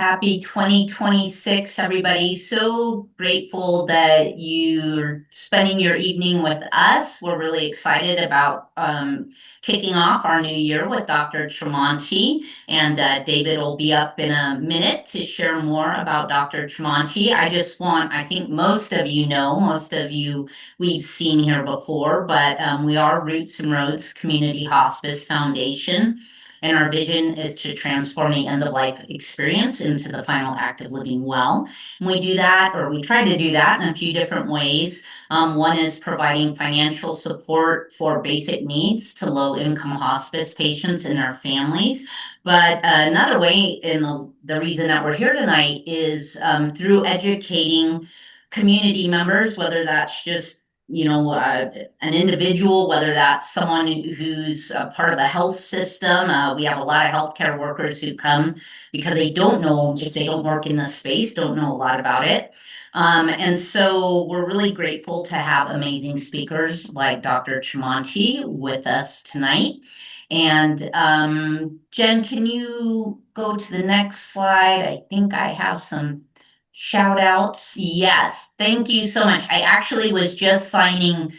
Happy 2026, everybody. So grateful that you're spending your evening with us. We're really excited about kicking off our new year with Dr. Tremonti. And David will be up in a minute to share more about Dr. Tremonti. I think most of you know, most of you we've seen here before, but we are Roots and Roads Community Hospice Foundation. And our vision is to transform the end of life experience into the final act of living well. And we do that, or we try to do that in a few different ways. One is providing financial support for basic needs to low income hospice patients and their families. But another way, in the reason that we're here tonight, is through educating community members, whether that's just an individual, whether that's someone who's a part of a health system. We have a lot of healthcare workers who come because they don't know, if they don't work in the space, don't know a lot about it. And so we're really grateful to have amazing speakers like Dr. Tremonti with us tonight. And Jen, can you go to the next slide? I think I have some shout outs. Yes, thank you so much. I actually was just signing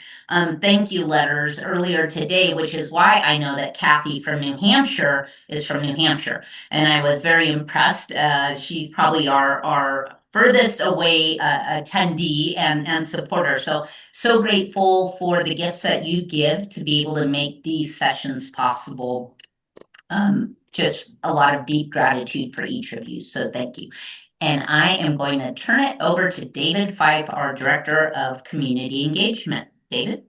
thank you letters earlier today, which is why I know that Kathy from New Hampshire is from New Hampshire. And I was very impressed. She's probably our furthest away attendee and supporter. So grateful for the gifts that you give to be able to make these sessions possible. Just a lot of deep gratitude for each of you. So thank you. And I am going to turn it over to David Fife, our Director of Community Engagement. David?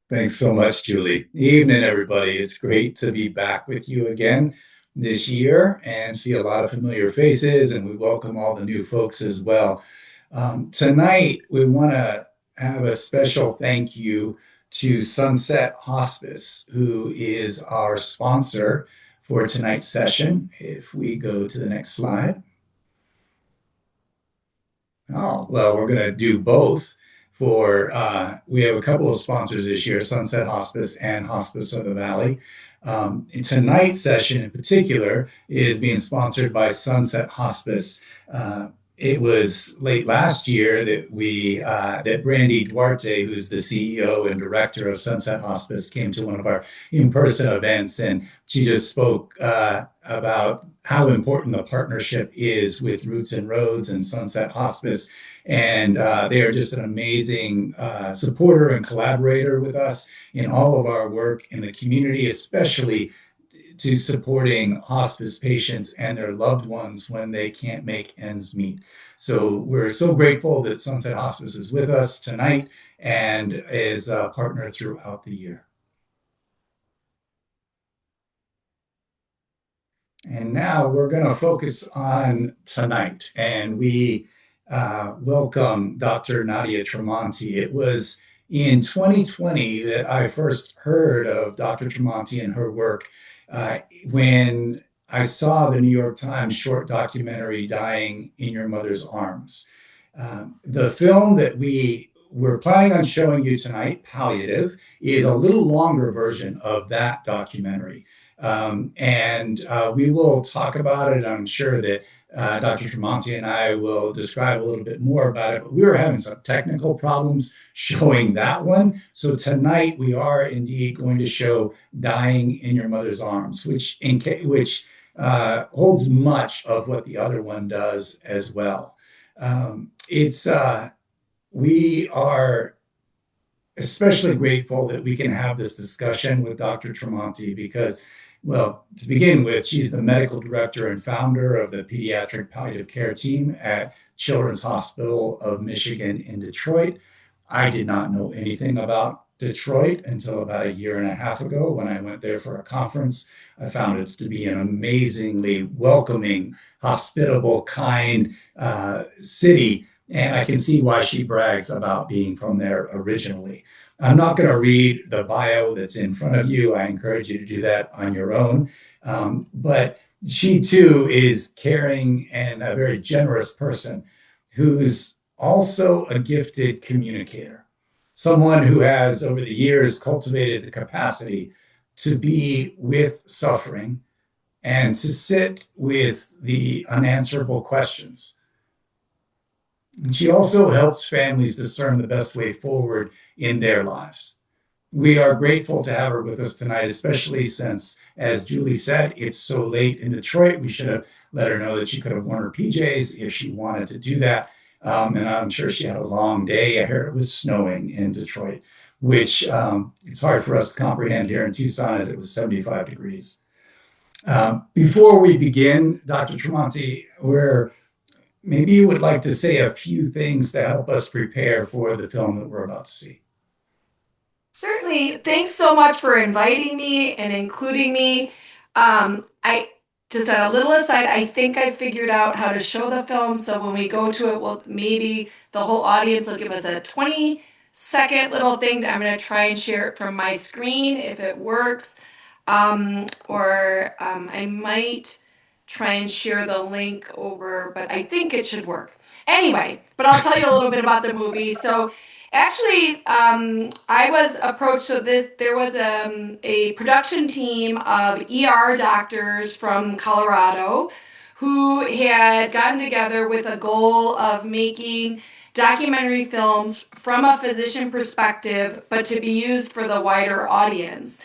Thanks so much, Julie. Evening, everybody. It's great to be back with you again this year and see a lot of familiar faces, and we welcome all the new folks as well. Tonight, we want to have a special thank you to Sunset Hospice, who is our sponsor for tonight's session. If we go to the next slide. Oh, well, we're going to do both we have a couple of sponsors this year, Sunset Hospice and Hospice of the Valley. Tonight's session in particular is being sponsored by Sunset Hospice. It was late last year that Brandy Duarte, who's the CEO and director of Sunset Hospice, came to one of our in-person events, and she just spoke about how important the partnership is with Roots and Roads and Sunset Hospice. And they are just an amazing supporter and collaborator with us in all of our work in the community, especially to supporting hospice patients and their loved ones when they can't make ends meet. So we're so grateful that Sunset Hospice is with us tonight and is a partner throughout the year. And now we're going to focus on tonight, and we welcome Dr. Nadia Tremonti. It was in 2020 that I first heard of Dr. Tremonti and her work when I saw the New York Times short documentary, Dying in Your Mother's Arms. The film that we're planning on showing you tonight, Palliative, is a little longer version of that documentary. And we will talk about it. I'm sure that Dr. Tremonti and I will describe a little bit more about it, but we were having some technical problems showing that one. So tonight we are indeed going to show Dying in Your Mother's Arms, which holds much of what the other one does as well. We are especially grateful that we can have this discussion with Dr. Tremonti because, well, to begin with, she's the medical director and founder of the pediatric palliative care team at Children's Hospital of Michigan in Detroit. I did not know anything about Detroit until about a year and a half ago when I went there for a conference. I found it to be an amazingly welcoming, hospitable, kind city, and I can see why she brags about being from there originally. I'm not going to read the bio that's in front of you. I encourage you to do that on your own. But she too is caring and a very generous person who's also a gifted communicator, someone who has over the years cultivated the capacity to be with suffering and to sit with the unanswerable questions. And she also helps families discern the best way forward in their lives. We are grateful to have her with us tonight, especially since, as Julie said, it's so late in Detroit. We should have let her know that she could have worn her PJs if she wanted to do that. And I'm sure she had a long day. I heard it was snowing in Detroit, which it's hard for us to comprehend here in Tucson as it was 75 degrees. Before we begin, Dr. Tremonti, maybe you would like to say a few things to help us prepare for the film that we're about to see. Certainly. Thanks so much for inviting me and including me. I just a little aside, I think I figured out how to show the film. So when we go to it, well, maybe the whole audience will give us a 20-second little thing. I'm going to try and share it from my screen if it works. Or I might try and share the link over, but I think it should work. Anyway, but I'll tell you a little bit about the movie. So actually, I was approached. So there was a production team of ER doctors from Colorado who had gotten together with a goal of making documentary films from a physician perspective, but to be used for the wider audience.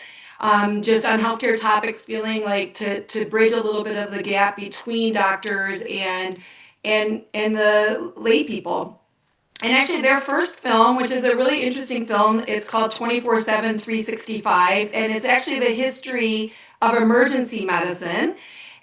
Just on healthcare topics, feeling like to bridge a little bit of the gap between doctors and the lay people. And actually, their first film, which is a really interesting film, it's called 24/7 365, and it's actually the history of emergency medicine.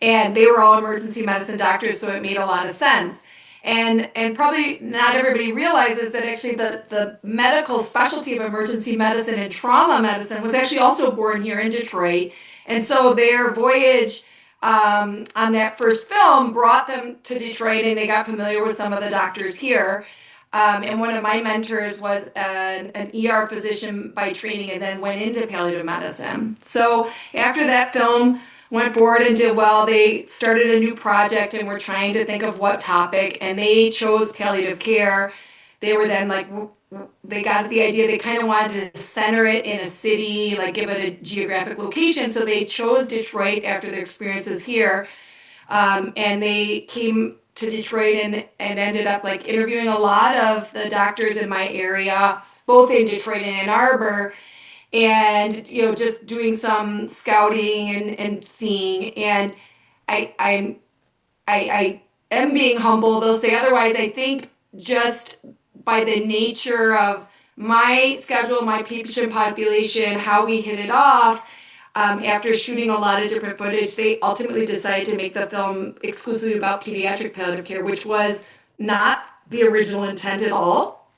And they were all emergency medicine doctors, so it made a lot of sense. And probably not everybody realizes that actually the medical specialty of emergency medicine and trauma medicine was actually also born here in Detroit. And so their voyage on that first film brought them to Detroit, and they got familiar with some of the doctors here. And one of my mentors was an ER physician by training and then went into palliative medicine. So after that film went forward and did well, they started a new project and were trying to think of what topic, and they chose palliative care. They were then like, they got the idea they kind of wanted to center it in a city, like give it a geographic location. So they chose Detroit after their experiences here. And they came to Detroit and ended up like interviewing a lot of the doctors in my area, both in Detroit and Ann Arbor, and just doing some scouting and seeing. And I I am being humble. They'll say otherwise. I think just by the nature of my schedule, my patient population, how we hit it off, after shooting a lot of different footage, they ultimately decided to make the film exclusively about pediatric palliative care, which was not the original intent at all.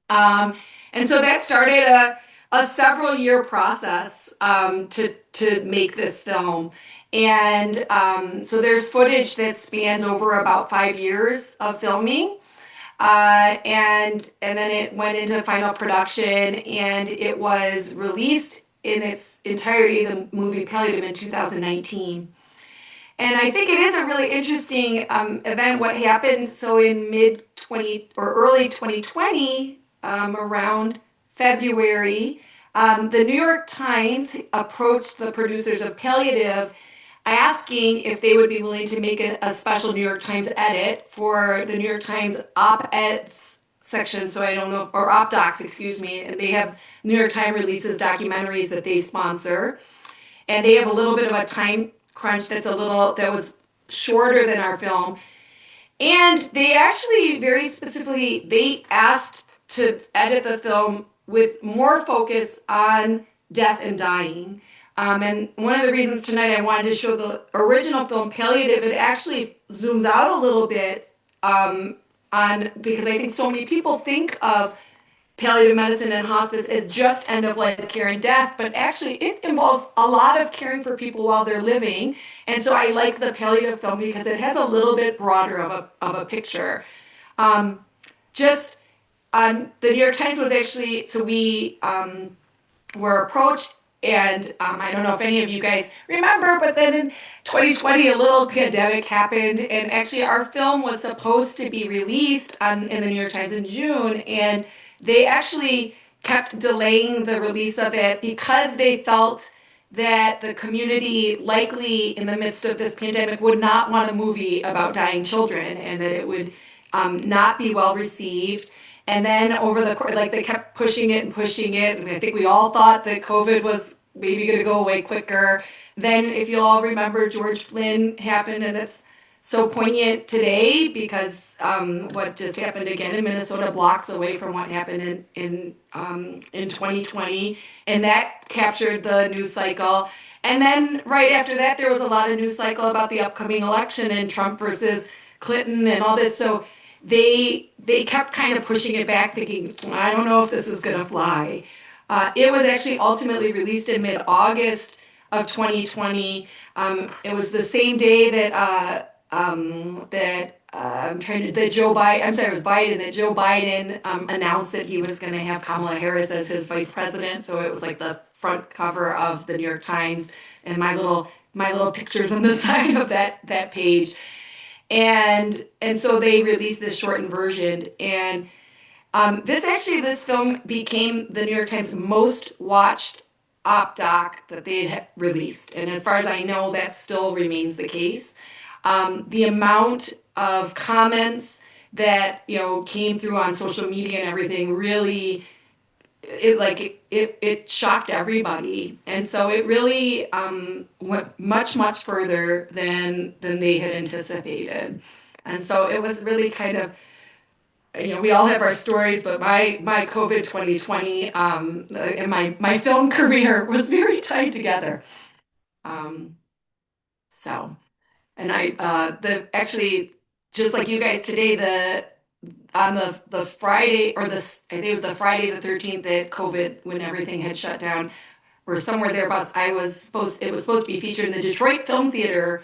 And so that started a several year process to make this film. And so there's footage that spans over about 5 years of filming. And then it went into final production, and it was released in its entirety, the movie Palliative, in 2019. And I think it is a really interesting event. What happened? So in mid 20 or early 2020, around February, the New York Times approached the producers of Palliative, asking if they would be willing to make a special New York Times edit for the New York Times op-eds section. So I don't know, or op docs, excuse me. And they have New York Times releases documentaries that they sponsor, and they have a little bit of a time crunch that was shorter than our film. And they actually very specifically, they asked to edit the film with more focus on death and dying. And one of the reasons tonight I wanted to show the original film, Palliative, it actually zooms out a little bit because I think so many people think of palliative medicine and hospice as just end of life care and death, but actually it involves a lot of caring for people while they're living. And so I like the palliative film because it has a little bit broader of a picture. The New York Times was actually, so we were approached, and I don't know if any of you guys remember, but then in 2020, a little pandemic happened, and actually our film was supposed to be released in the New York Times in June, and they actually kept delaying the release of it because they felt that the community likely in the midst of this pandemic would not want a movie about dying children and that it would not be well received. And then over the course, like they kept pushing it and pushing it. And I think we all thought that COVID was maybe going to go away quicker. Then, if you all remember, George Flynn happened, and that's so poignant today because what just happened again in Minnesota blocks away from what happened in 2020, and that captured the news cycle. And then right after that, there was a lot of news cycle about the upcoming election and Trump versus Clinton and all this. So they kept kind of pushing it back, thinking, I don't know if this is going to fly. It was actually ultimately released in mid-August of 2020. It was the same day that Joe Biden, I'm sorry, it was Biden, that Joe Biden announced that he was going to have Kamala Harris as his vice president. So it was like the front cover of the New York Times, and my little pictures on the side of that page. And so they released this shortened version, and this film became the New York Times most watched op doc that they had released. And as far as I know, that still remains the case. The amount of comments that came through on social media and everything really it shocked everybody, and so it really went much further than they had anticipated. And so it was really kind of, we all have our stories, but my COVID 2020 and my film career was very tied together. Um, so, and the actually, just like you guys today, on the Friday, or I think it was the Friday the 13th that COVID, when everything had shut down, or somewhere thereabouts, it was supposed to be featured in the Detroit Film Theater.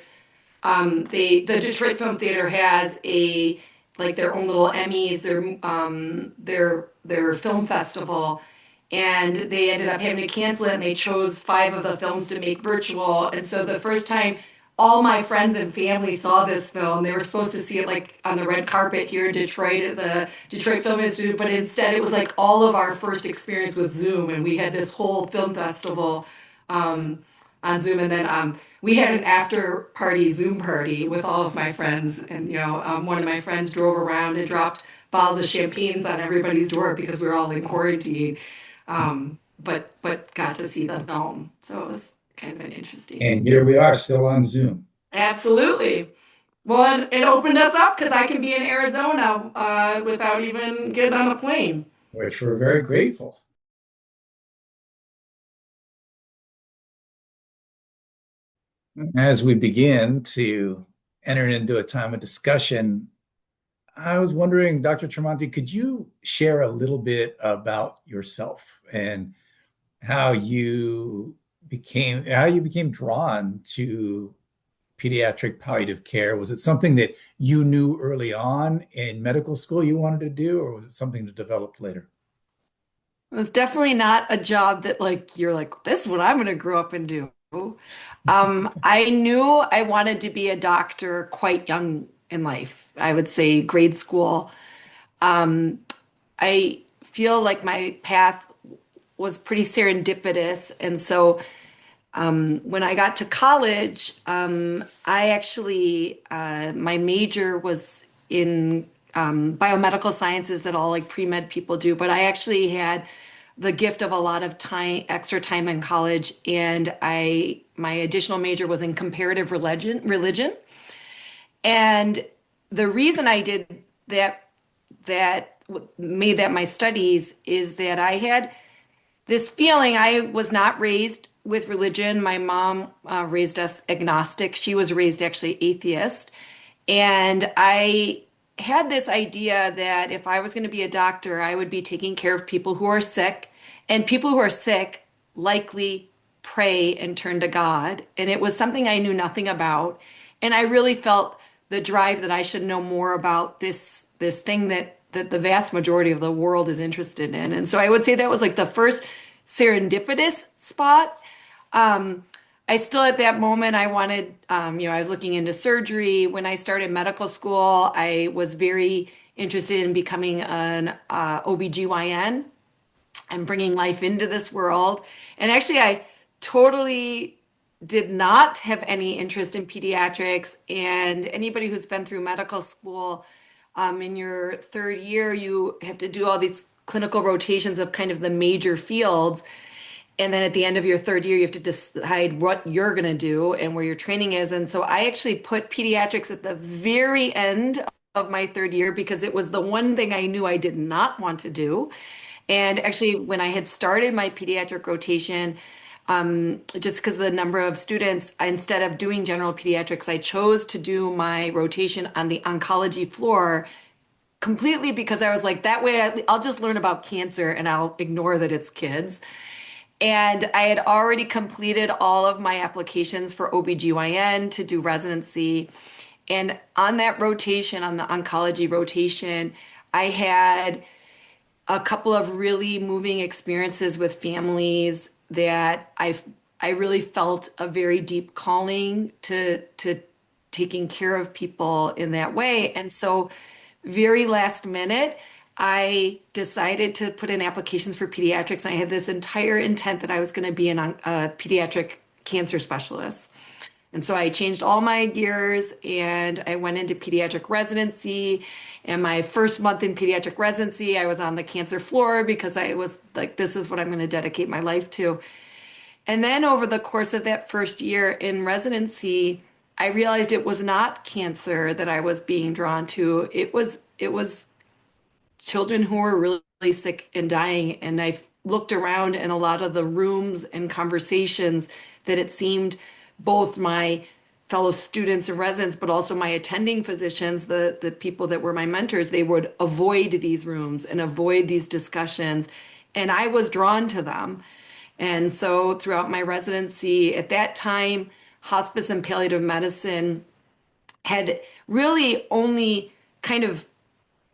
The Detroit Film Theater has their own little Emmys, their film festival, and they ended up having to cancel it, and they chose 5 of the films to make virtual. And so the first time all my friends and family saw this film, they were supposed to see it like on the red carpet here in Detroit at the Detroit Film Institute, but instead it was like all of our first experience with Zoom, and we had this whole film festival on Zoom, and then we had an after party Zoom party with all of my friends, and one of my friends drove around and dropped bottles of champagnes on everybody's door because we were all in quarantine, but got to see the film, so it was kind of an interesting. And here we are still on Zoom, Absolutely. Well, it opened us up because I can be in Arizona without even getting on a plane. which we're very grateful. As we begin to enter into a time of discussion, I was wondering, Dr. Tremonti, could you share a little bit about yourself and how you became drawn to pediatric palliative care? Was it something that you knew early on in medical school you wanted to do, or was it something that developed later? It was definitely not a job that you're like, this is what I'm going to grow up and do. I knew I wanted to be a doctor quite young in life. I would say grade school. Um, I feel like my path was pretty serendipitous, and so when I got to college, I actually my major was in biomedical sciences that all like pre-med people do, but I actually had the gift of a lot of time, extra time in college, and my additional major was in comparative religion. And the reason I did that made that my studies is that I had this feeling. I was not raised with religion. My mom raised us agnostic. She was raised actually atheist. And I had this idea that if I was going to be a doctor, I would be taking care of people who are sick, and people who are sick likely pray and turn to God. And it was something I knew nothing about. And I really felt the drive that I should know more about this thing that the vast majority of the world is interested in. And so I would say that was like the first serendipitous spot. I still at that moment I wanted, I was looking into surgery. When I started medical school, I was very interested in becoming an OBGYN and bringing life into this world. And actually, I totally did not have any interest in pediatrics. And anybody who's been through medical school, in your third year, you have to do all these clinical rotations of kind of the major fields. And then at the end of your third year, you have to decide what you're going to do and where your training is. And so I actually put pediatrics at the very end of my third year because it was the one thing I knew I did not want to do. And actually, when I had started my pediatric rotation, just because of the number of students, instead of doing general pediatrics, I chose to do my rotation on the oncology floor completely because I was like, that way I'll just learn about cancer and I'll ignore that it's kids. And I had already completed all of my applications for OBGYN to do residency. And on that rotation, on the oncology rotation, I had a couple of really moving experiences with families that I really felt a very deep calling to taking care of people in that way. And so very last minute, I decided to put in applications for pediatrics. And I had this entire intent that I was going to be a pediatric cancer specialist. And so I changed all my gears and I went into pediatric residency. And my first month in pediatric residency, I was on the cancer floor because I was like, this is what I'm going to dedicate my life to. And then over the course of that first year in residency, I realized it was not cancer that I was being drawn to. It was children who were really sick and dying. And I looked around in a lot of the rooms and conversations that it seemed both my fellow students and residents, but also my attending physicians, the people that were my mentors, they would avoid these rooms and avoid these discussions. And I was drawn to them. And so throughout my residency, at that time, hospice and palliative medicine had really only kind of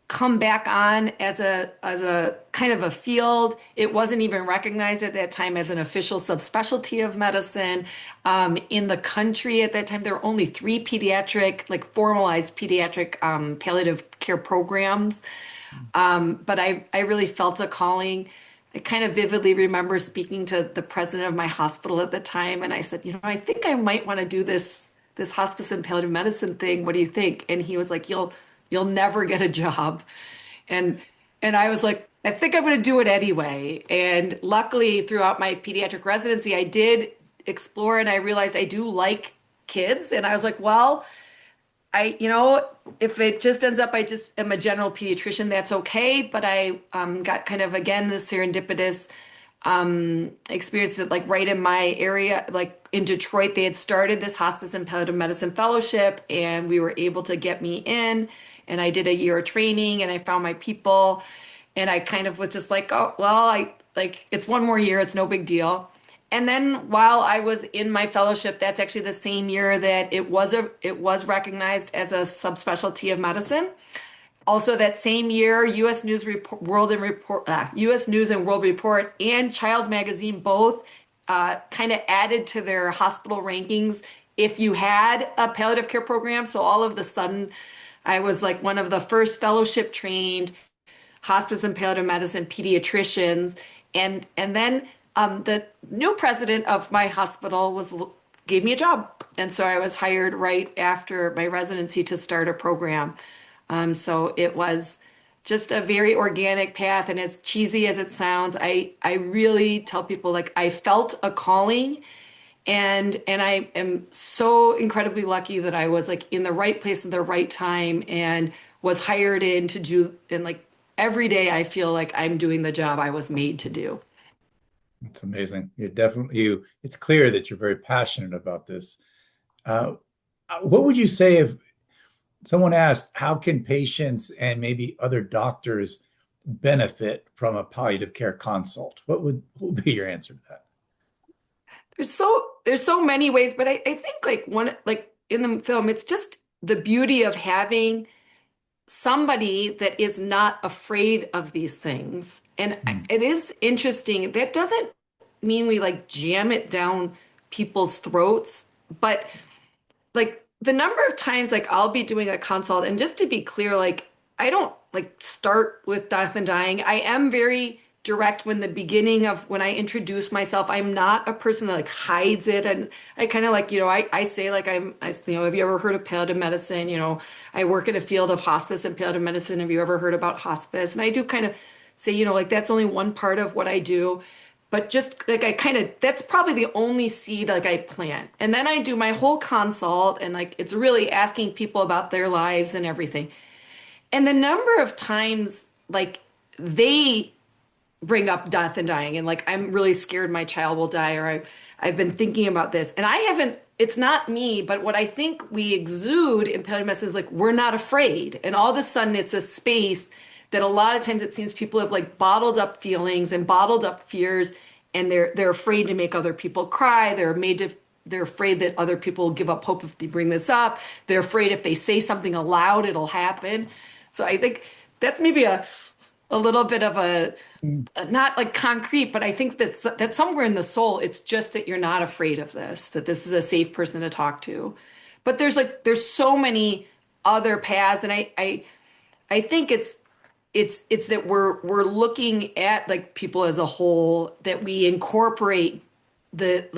come back on as a kind of a field. It wasn't even recognized at that time as an official subspecialty of medicine. In the country at that time, there were only three pediatric, like formalized pediatric palliative care programs. But I really felt a calling. I kind of vividly remember speaking to the president of my hospital at the time, and I said, I think I might want to do this hospice and palliative medicine thing. What do you think? And he was like, you'll never get a job. And I was like, I think I'm going to do it anyway. And luckily, throughout my pediatric residency, I did explore and I realized I do like kids. And I was like, well, if it just ends up I just am a general pediatrician, that's okay. But I got kind of, again, this serendipitous experience that like right in my area, like in Detroit, they had started this hospice and palliative medicine fellowship and we were able to get me in. And I did a year of training and I found my people. And I kind of was just like, oh, well, it's one more year. It's no big deal. And then while I was in my fellowship, that's actually the same year that it was recognized as a subspecialty of medicine. Also, that same year, U.S. News Report, U.S. News and World Report, and Child Magazine both kind of added to their hospital rankings if you had a palliative care program. So all of the sudden, I was like one of the first fellowship trained hospice and palliative medicine pediatricians, and then the new president of my hospital gave me a job, and so I was hired right after my residency to start a program. So it was just a very organic path, and as cheesy as it sounds, I really tell people like I felt a calling. And I am so incredibly lucky that I was like in the right place at the right time and was hired in to do, and like every day I feel like I'm doing the job I was made to do. It's amazing. It's clear that you're very passionate about this. Uh, what would you say if someone asked, how can patients and maybe other doctors benefit from a palliative care consult? What would be your answer to that? There's so many ways, but I think like one like in the film, it's just the beauty of having somebody that is not afraid of these things. And Mm. it is interesting. That doesn't mean we like jam it down people's throats, but like the number of times like I'll be doing a consult, and just to be clear, like I don't like start with death and dying. I am very direct when the beginning of when I introduce myself. I'm not a person that like hides it. And I kind of like, I say like have you ever heard of palliative medicine? I work in a field of hospice and palliative medicine. Have you ever heard about hospice? And I do kind of say, like that's only one part of what I do. But just like that's probably the only seed like I plant. And then I do my whole consult and like it's really asking people about their lives and everything. And the number of times like they bring up death and dying and like I'm really scared my child will die or I've been thinking about this and I haven't, it's not me, but what I think we exude in palliative medicine is like we're not afraid, and all of a sudden it's a space that a lot of times it seems people have like bottled up feelings and bottled up fears, and they're afraid to make other people cry, they're afraid that other people will give up hope if they bring this up, they're afraid if they say something aloud it'll happen. So I think that's maybe a little bit of not like concrete, but I think that's somewhere in the soul. It's just that you're not afraid of this, that this is a safe person to talk to. But there's so many other paths, and I think it's that we're looking at like people as a whole, that we incorporate the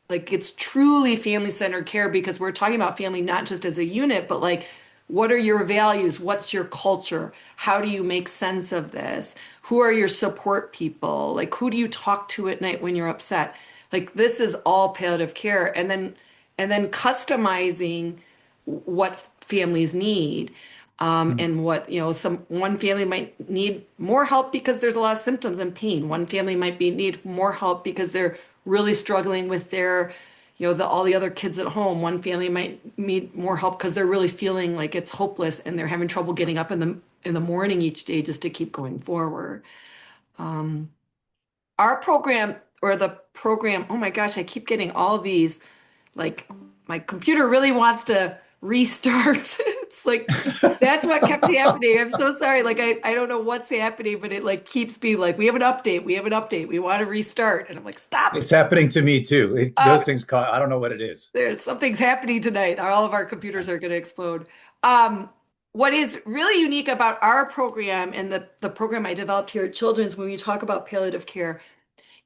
it's truly family-centered care, because we're talking about family not just as a unit, but like what are your values? What's your culture? How do you make sense of this? Who are your support people? Like who do you talk to at night when you're upset? Like this is all palliative care. And then customizing what families need. And what, one family might need more help because there's a lot of symptoms and pain. One family might need more help because they're really struggling with their, all the other kids at home. One family might need more help because they're really feeling like it's hopeless and they're having trouble getting up in the morning each day just to keep going forward. Our program or the program, oh my gosh, I keep getting all these, like my computer really wants to restart. It's like, that's what kept happening. I'm so sorry. Like, I don't know what's happening, but it like keeps being like, we have an update. We have an update. We want to restart. And I'm like, stop. It's happening to me too. Uh, Those things cause, I don't know what it is. something's happening tonight. All of our computers are going to explode. What is really unique about our program and the program I developed here at Children's when we talk about palliative care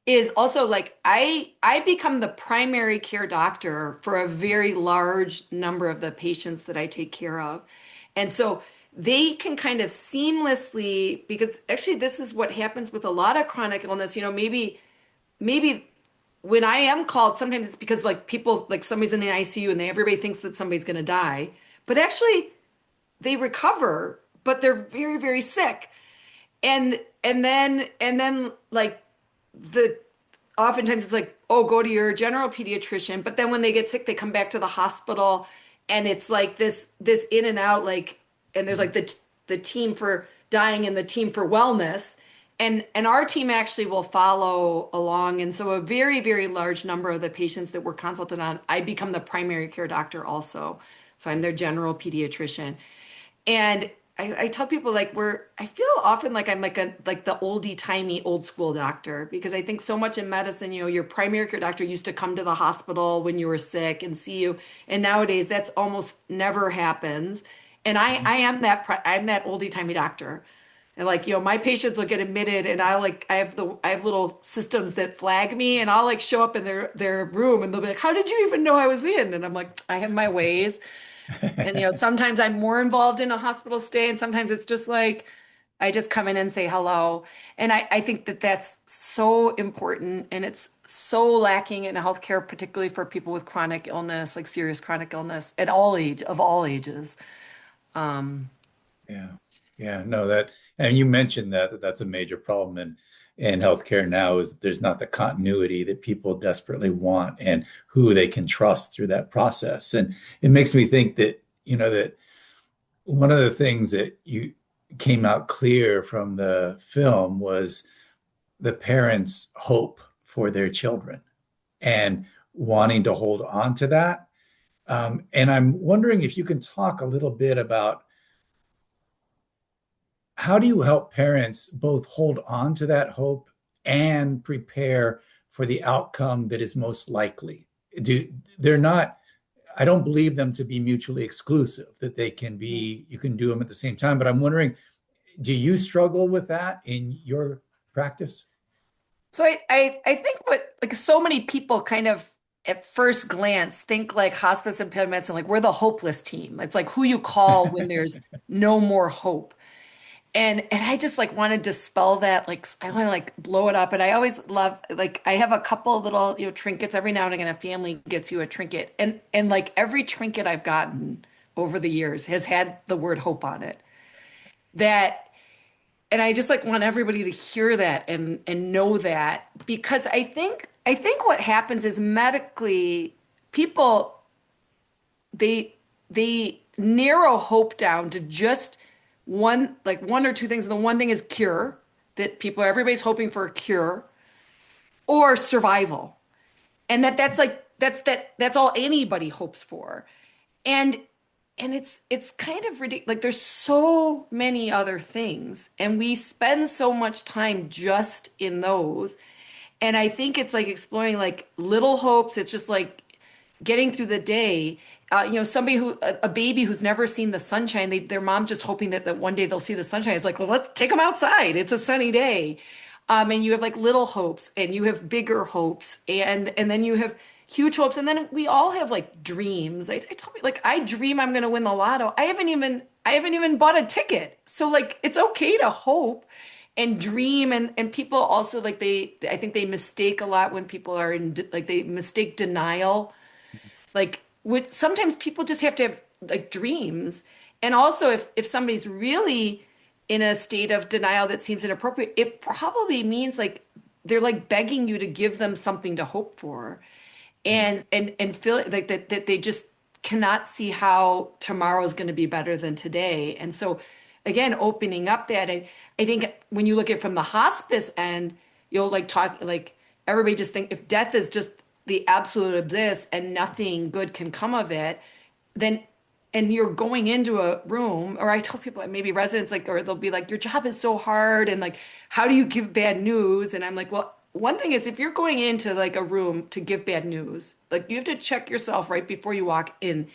is also like I become the primary care doctor for a very large number of the patients that I take care of. And so they can kind of seamlessly, because actually this is what happens with a lot of chronic illness, maybe when I am called, sometimes it's because like people, like somebody's in the ICU and everybody thinks that somebody's going to die, but actually they recover, but they're very, very sick. And then like the oftentimes it's like, oh, go to your general pediatrician, but then when they get sick they come back to the hospital, and it's like this in and out, like, and there's like the team for dying and the team for wellness, and our team actually will follow along. And so a very, very large number of the patients that we're consulted on, I become the primary care doctor also, so I'm their general pediatrician. And I tell people like I feel often like I'm like the oldie timey old school doctor, because I think so much in medicine, your primary care doctor used to come to the hospital when you were sick and see you, and nowadays that's almost never happens. And I'm that oldie timey doctor, and like my patients will get admitted, and I have little systems that flag me, and I'll like show up in their room, and they'll be like, "How did you even know I was in?" And I'm like, "I have my ways." And sometimes I'm more involved in a hospital stay, and sometimes it's just like I just come in and say hello. And I think that that's so important, and it's so lacking in healthcare, particularly for people with chronic illness, like serious chronic illness at all ages. Um, Yeah. Yeah. No, and you mentioned that's a major problem in healthcare now, is there's not the continuity that people desperately want and who they can trust through that process. And it makes me think that, that one of the things that you came out clear from the film was the parents' hope for their children and wanting to hold on to that. And I'm wondering if you can talk a little bit about how do you help parents both hold on to that hope and prepare for the outcome that is most likely? They're not, I don't believe them to be mutually exclusive, that you can do them at the same time. But I'm wondering, do you struggle with that in your practice? So I think what like so many people kind of at first glance think like hospice and pain medicine, like we're the hopeless team. It's like who you call when there's no more hope. And I just like want to dispel that. Like I want to like blow it up. And I always love like I have a couple little, trinkets every now and again. A family gets you a trinket. And like every trinket I've gotten over the years has had the word hope on it. That and I just like want everybody to hear that and know that because I think what happens is medically people they narrow hope down to just one or two things. And the one thing is cure, that everybody's hoping for a cure or survival. And that's all anybody hopes for. And it's kind of ridiculous. Like there's so many other things, and we spend so much time just in those. And I think it's like exploring like little hopes. It's just like getting through the day. Somebody a baby who's never seen the sunshine, their mom just hoping that one day they'll see the sunshine. It's like, well, let's take them outside. It's a sunny day. And you have like little hopes and you have bigger hopes and then you have huge hopes. And then we all have like dreams. I tell me like, I dream I'm going to win the lotto. I haven't even bought a ticket. So like, it's okay to hope and dream. And people also like, I think they mistake a lot when people are like, they mistake denial like sometimes people just have to have like dreams. And also if somebody's really in a state of denial that seems inappropriate, it probably means like they're like begging you to give them something to hope for. And feel like that they just cannot see how tomorrow is going to be better than today. And so again, opening up that I think when you look at it from the hospice end, you'll like talk like everybody just think if death is just the absolute abyss and nothing good can come of it, then and you're going into a room, or I tell people like maybe residents like, or they'll be like, your job is so hard, and like, how do you give bad news? And I'm like, well, one thing is if you're going into like a room to give bad news, like you have to check yourself right before you walk in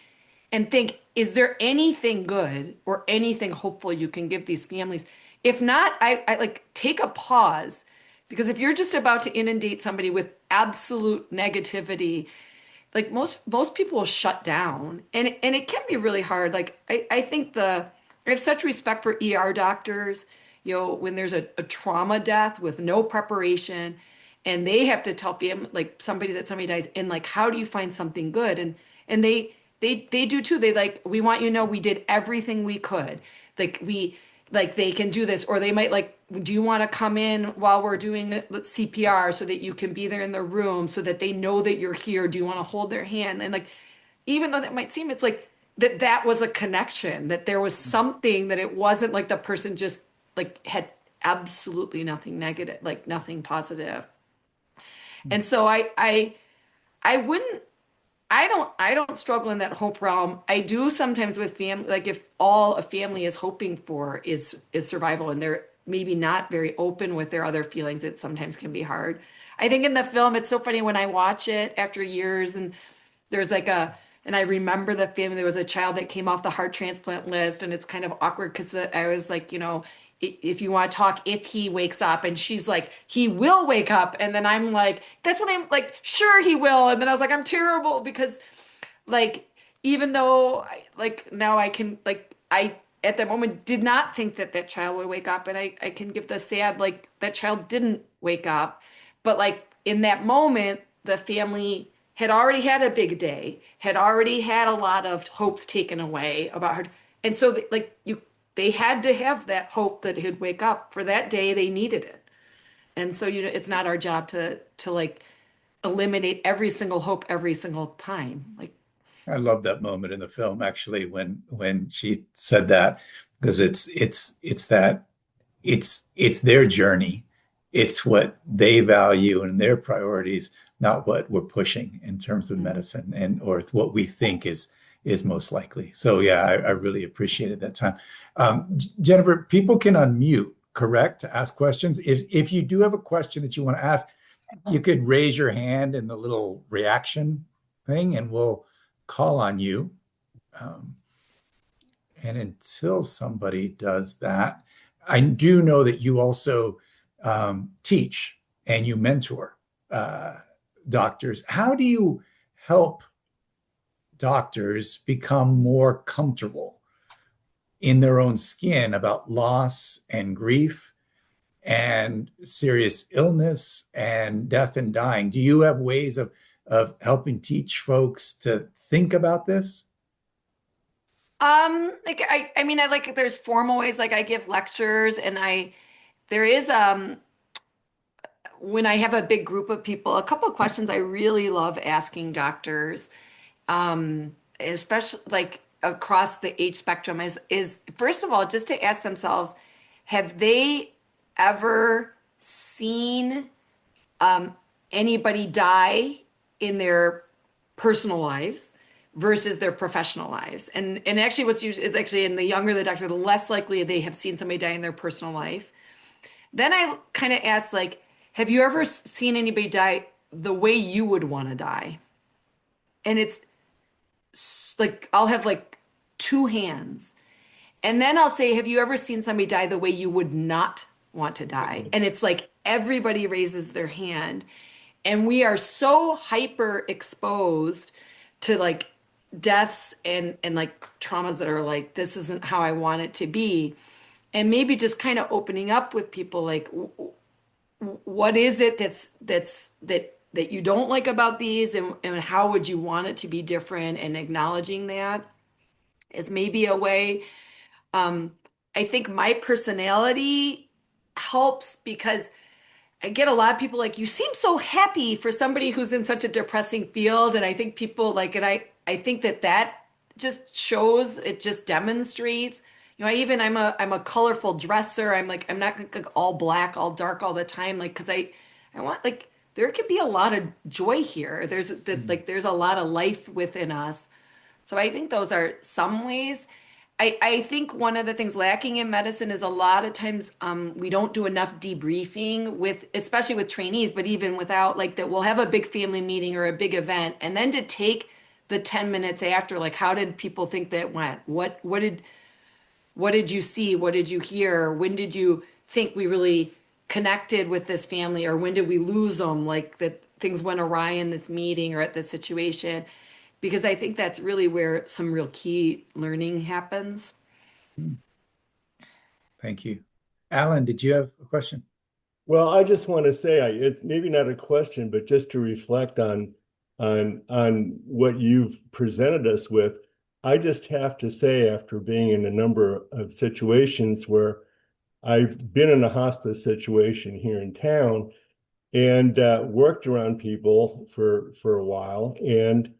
and think, is there anything good or anything hopeful you can give these families? If not, I like take a pause because if you're just about to inundate somebody with absolute negativity, like most people will shut down and it can be really hard. Like I think I have such respect for ER doctors, when there's a trauma death with no preparation and they have to tell family like somebody dies and like how do you find something good? And they do too. They like, we want you to know we did everything we could. Like they can do this, or they might like, do you want to come in while we're doing CPR so that you can be there in the room so that they know that you're here? Do you want to hold their hand? And like, even though that might seem, it's like that was a connection, that there was something, that it wasn't like the person just like had absolutely nothing negative, like nothing positive. And so I wouldn't I don't struggle in that hope realm. I do sometimes with family, like if all a family is hoping for is survival and they're maybe not very open with their other feelings, it sometimes can be hard. I think in the film, it's so funny when I watch it after years and there's like and I remember the family, there was a child that came off the heart transplant list and it's kind of awkward because I was like, if you want to talk, if he wakes up, and she's like, he will wake up. And then I'm like, that's what I'm like, sure he will. And then I was like, I'm terrible because like, even though like now I can, like, I, at that moment did not think that that child would wake up. And I can give the sad, like that child didn't wake up. But like in that moment, the family had already had a big day, had already had a lot of hopes taken away about her. And so they had to have that hope that he'd wake up for that day. They needed it. And so, it's not our job to like eliminate every single hope every single time. Like, I love that moment in the film actually when she said that because it's that it's their journey. It's what they value and their priorities, not what we're pushing in terms of medicine and or what we think is most likely. So yeah, I really appreciated that time. Jennifer, people can unmute, correct, to ask questions. If you do have a question that you want to ask, you could raise your hand in the little reaction thing, and we'll call on you. And until somebody does that, I do know that you also teach and you mentor doctors. How do you help doctors become more comfortable in their own skin about loss and grief and serious illness and death and dying? Do you have ways of helping teach folks to think about this? Like I mean, I like there's formal ways, like I give lectures, and there is when I have a big group of people, a couple of questions I really love asking doctors, especially like across the age spectrum, is first of all just to ask themselves, have they ever seen anybody die in their personal lives versus their professional lives? And actually, what's usually is actually in the younger the doctor, the less likely they have seen somebody die in their personal life. Then I kind of asked, like, have you ever seen anybody die the way you would want to die? And it's like, I'll have like two hands. And then I'll say, have you ever seen somebody die the way you would not want to die? And it's like everybody raises their hand. And we are so hyper exposed to like deaths and like traumas that are like, this isn't how I want it to be. And maybe just kind of opening up with people like, what is it that you don't like about these, and how would you want it to be different, and acknowledging that is maybe a way. I think my personality helps because I get a lot of people like, you seem so happy for somebody who's in such a depressing field. And I think people like, and I think that just shows, it just demonstrates, I'm a colorful dresser. I'm not like all black, all dark all the time. Like, cause I want like, there could be a lot of joy here. There's a lot of life within us. So I think those are some ways. I think one of the things lacking in medicine is a lot of times we don't do enough debriefing with, especially with trainees, but even without like that, we'll have a big family meeting or a big event, and then to take the 10 minutes after, like, how did people think that went? What did you see? What did you hear? When did you think we really connected with this family, or when did we lose them? Like that things went awry in this meeting or at this situation, because I think that's really where some real key learning happens. Thank you. Alan, did you have a question? Well, I just want to say, it's maybe not a question, but just to reflect on what you've presented us with. I just have to say, after being in a number of situations where I've been in a hospice situation here in town and worked around people for a while, and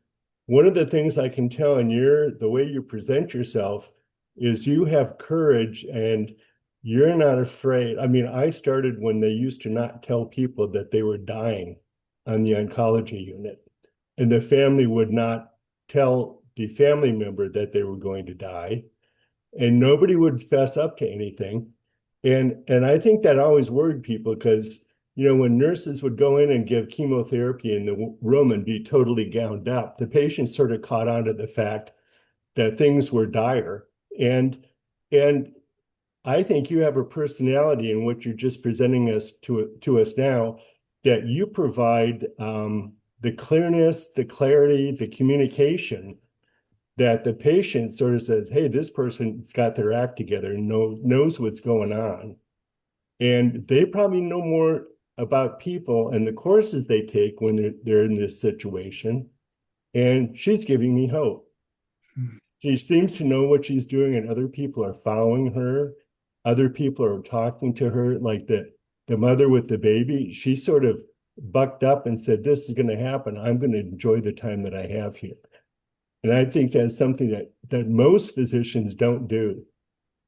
one of the things I can tell in the way you present yourself is you have courage and you're not afraid. I mean, I started when they used to not tell people that they were dying on the oncology unit, and the family would not tell the family member that they were going to die, and nobody would fess up to anything. And I think that always worried people because, when nurses would go in and give chemotherapy in the room and be totally gowned up, the patients sort of caught on to the fact that things were dire. And I think you have a personality in what you're just presenting us to us now, that you provide the clearness, the clarity, the communication that the patient sort of says, hey, this person's got their act together and knows what's going on. And they probably know more about people and the courses they take when they're in this situation. And she's giving me hope. She seems to know what she's doing, and other people are following her. Other people are talking to her, like the mother with the baby. She sort of bucked up and said, this is going to happen. I'm going to enjoy the time that I have here. And I think that's something that most physicians don't do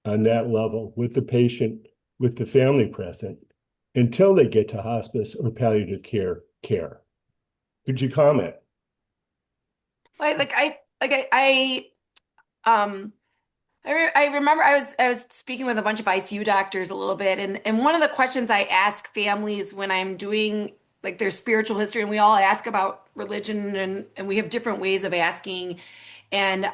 on that level with the patient, with the family present, until they get to hospice or palliative care. Could you comment? Um, I remember I was speaking with a bunch of ICU doctors a little bit, and one of the questions I ask families when I'm doing like their spiritual history, and we all ask about religion, and we have different ways of asking, and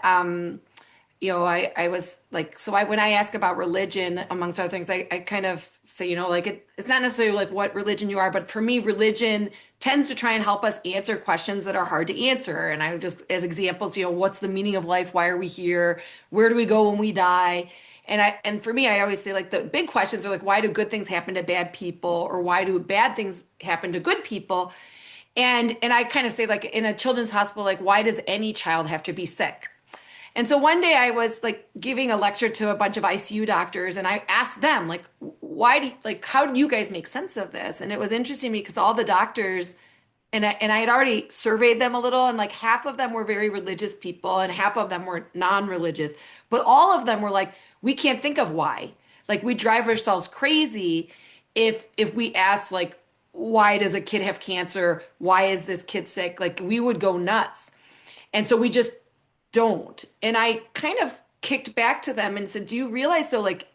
I was like, when I ask about religion, amongst other things, I kind of say, like it's not necessarily like what religion you are, but for me, religion tends to try and help us answer questions that are hard to answer. And I just, as examples, what's the meaning of life? Why are we here? Where do we go when we die? And for me, I always say like the big questions are like, why do good things happen to bad people? Or why do bad things happen to good people? And I kind of say like in a children's hospital, like, why does any child have to be sick? And so one day I was like giving a lecture to a bunch of ICU doctors and I asked them like, how do you guys make sense of this? And it was interesting because all the doctors and I had already surveyed them a little, and like half of them were very religious people and half of them were non-religious, but all of them were like, we can't think of why. Like we drive ourselves crazy if we ask like, why does a kid have cancer? Why is this kid sick? Like we would go nuts. And so we just don't. And I kind of kicked back to them and said, do you realize though, like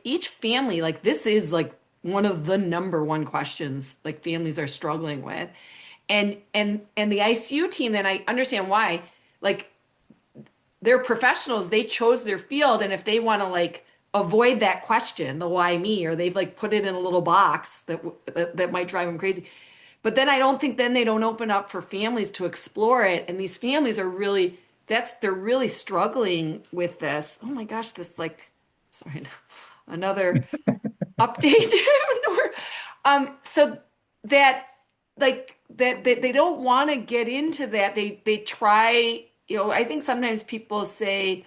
each family, like this is like one of the number one questions like families are struggling with. And the ICU team, and I understand why, like they're professionals, they chose their field, and if they want to like avoid that question, the why me, or they've like put it in a little box that might drive them crazy. But then I don't think then they don't open up for families to explore it, and these families are really they're really struggling with this. Oh my gosh, this like sorry, another update. So that that they don't want to get into that. They try, I think sometimes people say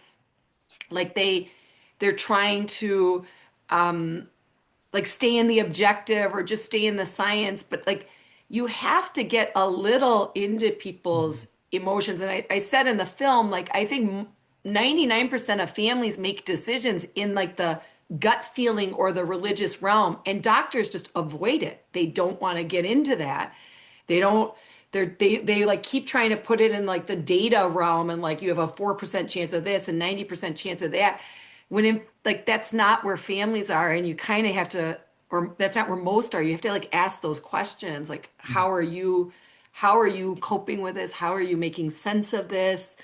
like they're trying to like stay in the objective or just stay in the science, but like you have to get a little into people's emotions. And I said in the film, like I think 99% of families make decisions in like the gut feeling or the religious realm, and doctors just avoid it. They don't want to get into that. They don't they like keep trying to put it in like the data realm, and like you have a 4% chance of this and 90% chance of that, when in like that's not where families are. And you kind of have to, or that's not where most are. You have to like ask those questions like, how are you coping with this? How are you making sense of this?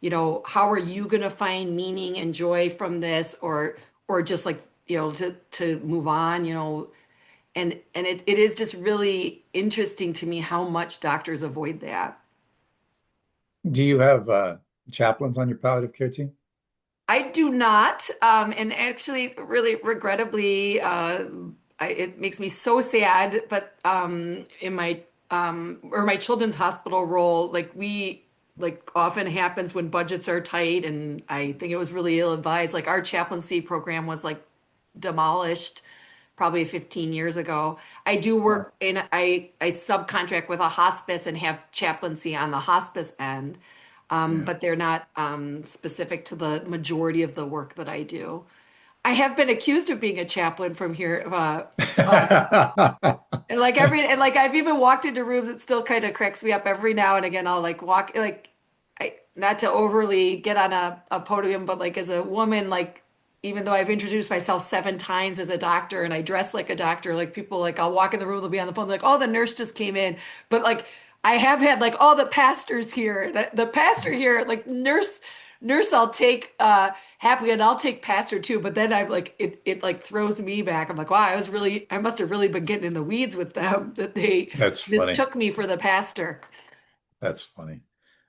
How are you going to find meaning and joy from this, or just like, to move on, and it is just really interesting to me how much doctors avoid that. Do you have chaplains on your palliative care team? I do not, and actually, really regrettably, it makes me so sad. But in my or my children's hospital role, like often happens when budgets are tight, and I think it was really ill advised. Like our chaplaincy program was like demolished probably 15 years ago. I do work in I subcontract with a hospice and have chaplaincy on the hospice end, Yeah. but they're not specific to the majority of the work that I do. I have been accused of being a chaplain from here, and like I've even walked into rooms. It still kind of cracks me up every now and again. I'll like walk like not to overly get on a podium, but like as a woman, like even though I've introduced myself 7 times as a doctor and I dress like a doctor, like people like I'll walk in the room, they'll be on the phone, like, oh, the nurse just came in. But like I have had like all the pastors here, the pastor here, like nurse I'll take happily, and I'll take pastor too. But then I'm like it like throws me back. I'm like, wow, I must have really been getting in the weeds with them that they That's funny. mistook me for the pastor. That's funny.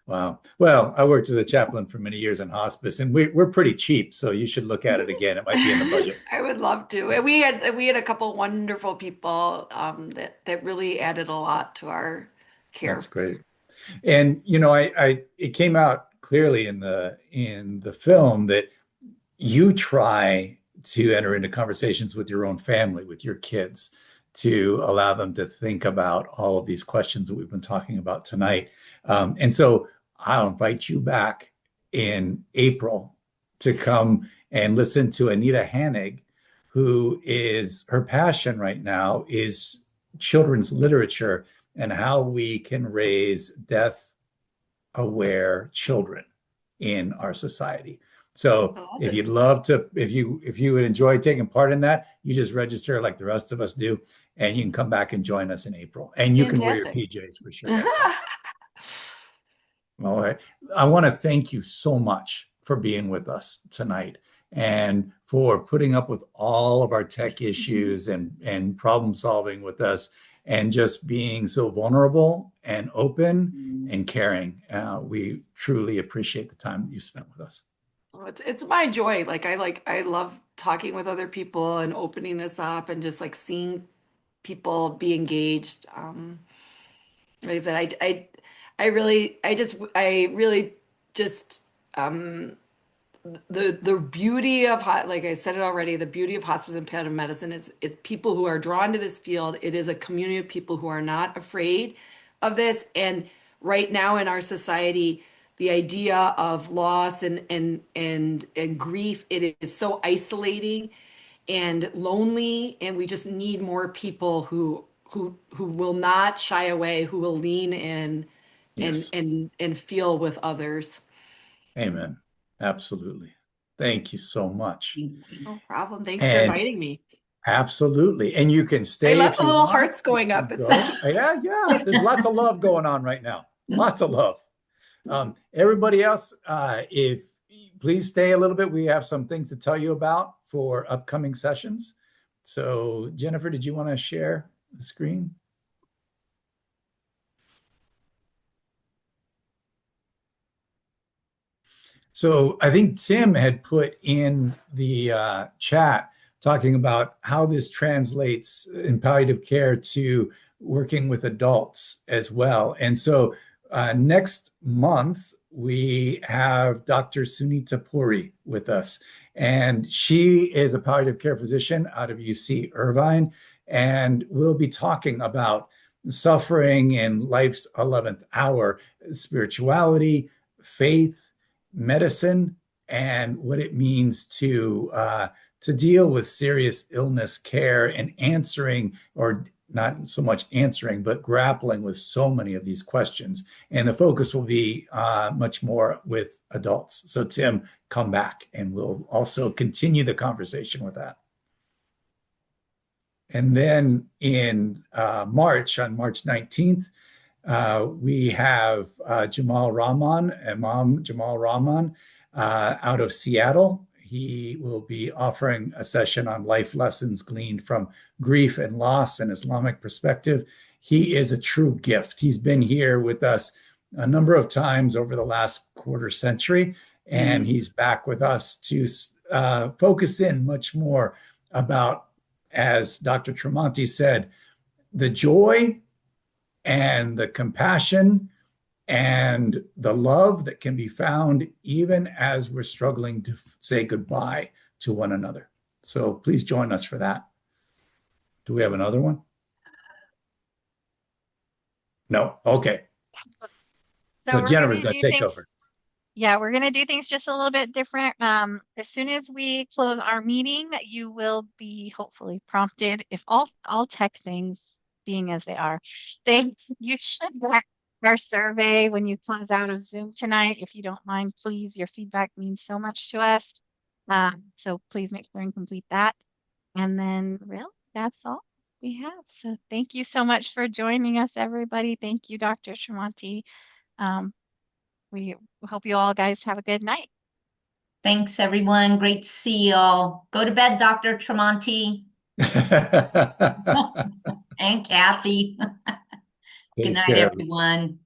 Wow. Well, I worked as a chaplain for many years in hospice, and we're pretty cheap, so you should look at it again. It might be in the budget. I would love to. And we had a couple wonderful people that really added a lot to our That's care. great. And I it came out clearly in the film that you try to enter into conversations with your own family, with your kids, to allow them to think about all of these questions that we've been talking about tonight. And so I'll invite you back in April to come and listen to Anita Hanig, who is her passion right now is children's literature and how we can raise death aware children in our society. So I love if it. you'd love to, if you would enjoy taking part in that, you just register like the rest of us do, and you can come back and join us in April. And you can wear your Fantastic. PJs for sure that time. All right. I want to thank you so much for being with us tonight and for putting up with all of our tech issues and problem solving with us and just being so vulnerable and open and caring. We truly appreciate the time that you spent with us. Well, it's my joy. I love talking with other people and opening this up and just like seeing people be engaged. Like I said, I really just the beauty of like I said it already, the beauty of hospice and palliative medicine is it's people who are drawn to this field. It is a community of people who are not afraid of this. And right now in our society, the idea of loss and grief, it is so isolating and lonely, and we just need more people who will not shy away, who will lean in Yes. and feel with others. Amen. Absolutely. Thank you so much. No problem. Thanks for And inviting me. absolutely. And you can I stay love if the you little want. hearts going You up. can It's go. Yeah, yeah. There's lots of love going on right now. Lots of love. Everybody else, if please stay a little bit. We have some things to tell you about for upcoming sessions. So, Jennifer, did you want to share the screen? So I think Tim had put in the chat talking about how this translates in palliative care to working with adults as well. And so next month, we have Dr. Sunita Puri with us. And she is a palliative care physician out of UC Irvine. And we'll be talking about suffering in life's 11th hour, spirituality, faith, medicine, and what it means to deal with serious illness care and answering, or not so much answering, but grappling with so many of these questions. And the focus will be much more with adults. So Tim, come back and we'll also continue the conversation with that. And then in March, on March 19th, we have Imam Jamal Rahman out of Seattle. He will be offering a session on life lessons gleaned from grief and loss and Islamic perspective. He is a true gift. He's been here with us a number of times over the last quarter century, and he's back with us to focus in much more about, as Dr. Tremonti said, the joy and the compassion and the love that can be found even as we're struggling to say goodbye to one another. So please join us for that. Do we have another one? No. Okay. So Jennifer's going to take over. Yeah, we're going to do things just a little bit different. As soon as we close our meeting, you will be hopefully prompted, if all tech things being as they are, you should get our survey when you close out of Zoom tonight. If you don't mind, please, your feedback means so much to us. So please make sure and complete that. And then really, that's all we have. So thank you so much for joining us, everybody. Thank you, Dr. Tremonti. We hope you all guys have a good night. Thanks, everyone. Great to see y'all. Go to bed, Dr. Tremonti. And Kathy. Good night, everyone.